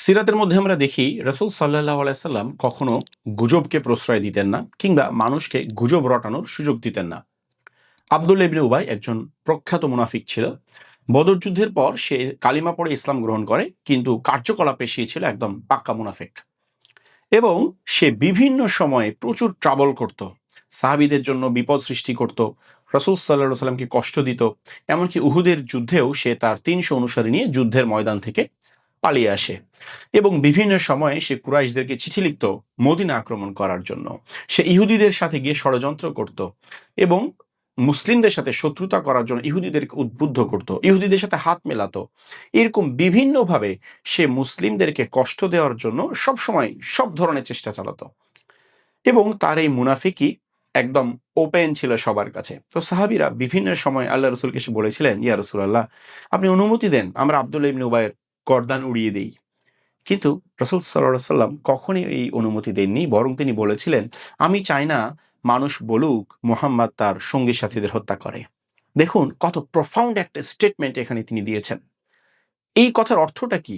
সিরাতের মধ্যে আমরা দেখি রাসূল সাল্লাল্লাহু আলাইহি সাল্লাম কখনো গুজবকে প্রশ্রয় দিতেন না কিংবা মানুষকে গুজব রটানোর সুযোগ দিতেন না। আব্দুল্লাহ ইবনে উবাই একজন প্রখ্যাত মুনাফিক ছিল। বদর যুদ্ধের পর সে কালিমা পড়ে ইসলাম গ্রহণ করে, কিন্তু কার্যকলাপে সে ছিল একদম পাক্কা মুনাফিক। এবং সে বিভিন্ন সময়ে প্রচুর ট্রাবল করত, সাহাবীদের জন্য বিপদ সৃষ্টি করত, রাসূল সাল্লাল্লাহু আলাইহি সাল্লামকে কষ্ট দিত। এমনকি উহুদের যুদ্ধেও সে তার ৩০০ অনুসারী নিয়ে যুদ্ধের ময়দান থেকে পালিয়ে আসে। এবং বিভিন্ন সময়ে সে কুরাইশদেরকে চিঠি লিখত মদিনা আক্রমণ করার জন্য। সে ইহুদিদের সাথে গিয়ে ষড়যন্ত্র করত এবং মুসলিমদের সাথে শত্রুতা করার জন্য ইহুদিদেরকে উদ্বুদ্ধ করত, ইহুদিদের সাথে হাত মেলাতো। এরকম বিভিন্নভাবে সে মুসলিমদেরকে কষ্ট দেওয়ার জন্য সবসময় সব ধরনের চেষ্টা চালাতো। এবং তার এই মুনাফিকই একদম ওপেন ছিল সবার কাছে। তো সাহাবীরা বিভিন্ন সময় আল্লাহ রসুলকে এসে বলেছিলেন, ইয়া রাসূলুল্লাহ, আপনি অনুমতি দেন আমরা আব্দুল্লাহ ইবনে উবাইয়ের গর্দান উড়িয়ে দেই। কিন্তু রাসূল সাল্লাল্লাহু আলাইহি ওয়াসাল্লাম কখনই এই অনুমতি দেননি, বরং তিনি বলেছিলেন, আমি চাই না মানুষ বলুক মুহাম্মদ তার সঙ্গী সাথীদের হত্যা করে। দেখুন কত প্রফাউন্ড একটা স্টেটমেন্ট এখানে তিনি দিয়েছেন। এই কথার অর্থটা কি?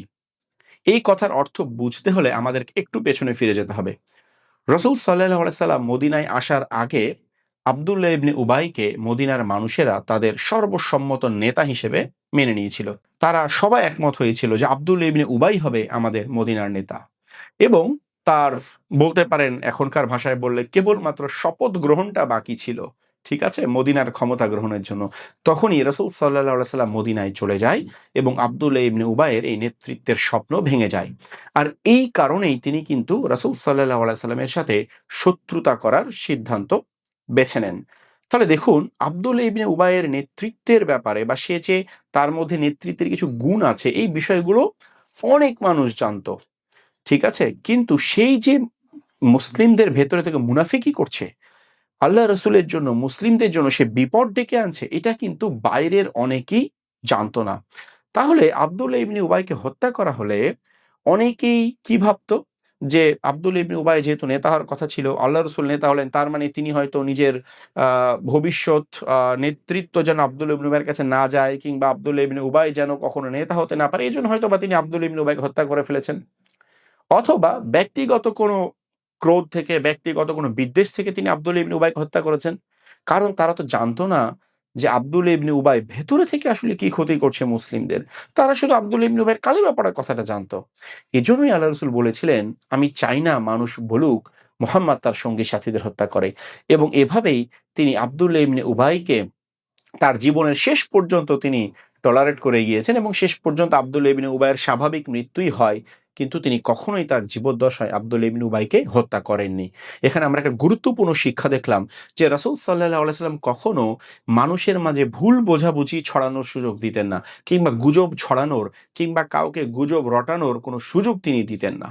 এই কথার অর্থ বুঝতে হলে আমাদেরকে একটু পেছনে ফিরে যেতে হবে। রাসূল সাল্লাল্লাহু আলাইহি সাল্লাম মদিনায় আসার আগে আব্দুল্লাহ ইবনে উবাইকে মদিনার মানুষেরা তাদের সর্বসম্মত নেতা হিসেবে মেনে নিয়েছিল। তারা সবাই একমত হয়েছিল যে আব্দুল্লাহ ইবনে উবাই হবে আমাদের মদিনার নেতা। এবং তার বলতে পারেন এখনকার ভাষায় বললে কেবলমাত্র শপথ গ্রহণটা বাকি ছিল। ঠিক আছে? মদিনার ক্ষমতা গ্রহণের জন্য। তখনই রাসূল সাল্লাল্লাহু আলাইহি সাল্লাম মদিনায় চলে যায় এবং আব্দুল্লাহ ইবনে উবাইয়ের এই নেতৃত্বের স্বপ্ন ভেঙে যায়। আর এই কারণেই তিনি কিন্তু রাসূল সাল্লাল্লাহু আলাইহি সাল্লামের সাথে শত্রুতা করার সিদ্ধান্ত বেছে নেন। তাহলে দেখুন আব্দুল্লাহ ইবনে উবাইয়ের নেতৃত্বের ব্যাপারে বা সে যে তার মধ্যে নেতৃত্বের কিছু গুণ আছে, এই বিষয়গুলো অনেক মানুষ জানতো। ঠিক আছে? কিন্তু সেই যে মুসলিমদের ভেতরে থেকে মুনাফিকি করছে, আল্লাহ রসুলের জন্য, মুসলিমদের জন্য সে বিপদ ডেকে আনছে, এটা কিন্তু বাইরের অনেকেই জানতো না। তাহলে আব্দুল্লাহ ইবনে উবাইকে হত্যা করা হলে অনেকেই কি ভাবতো? যে আব্দুল্লাহ ইবনে উবাই যেহেতু নেতা হওয়ার কথা ছিল, আল্লাহ রসুল নেতা হলেন, তার মানে তিনি হয়তো নিজের ভবিষ্যৎ নেতৃত্ব যেন আব্দুল্লাহ ইবনে উবাইয়ের কাছে না যায়, কিংবা আব্দুল্লাহ ইবনে উবাই যেন কখনো নেতা হতে না পারে, এজন্য হয়তোবা তিনি আব্দুল্লাহ ইবনে উবাইকে হত্যা করে ফেলেছেন। অথবা ব্যক্তিগত কোনো ক্রোধ থেকে, ব্যক্তিগত কোনো বিদ্বেষ থেকে তিনি আব্দুল্লাহ ইবনে উবাইকে হত্যা করেছেন। কারণ তারা তো জানতো না যে আব্দুল্লাহ ইবনে উবাই ভেতরে থেকে আসলে কি ক্ষতি করছে মুসলিমদের। তারা শুধু আব্দুল্লাহ ইবনে উবাইয়ের কালিমা পড়ার কথাটা জানতো। এজন্যই আল্লাহ রাসূল বলেছিলেন, আমি চাই না মানুষ বলুক মুহাম্মদ তার সঙ্গী সাথীদের হত্যা করে। এবং এভাবেই তিনি আব্দুল্লাহ ইবনে উবাইকে তার জীবনের শেষ পর্যন্ত তিনি টলারেট করে গিয়েছেন এবং শেষ পর্যন্ত আব্দুল্লাহ ইবনে উবাইয়ের স্বাভাবিক মৃত্যুই হয়। কিন্তু তিনি কখনোই তার জীবদ্দশায় আব্দুল্লাহ ইবনে উবাইকে হত্যা করেননি। এখানে আমরা একটা গুরুত্বপূর্ণ শিক্ষা দেখলাম যে রাসূল সাল্লাল্লাহু আলাইহি সাল্লাম কখনো মানুষের মাঝে ভুল বোঝাবুঝি ছড়ানোর সুযোগ দিতেন না, কিংবা গুজব ছড়ানোর, কিংবা কাউকে গুজব রটানোর কোনো সুযোগ তিনি দিতেন না।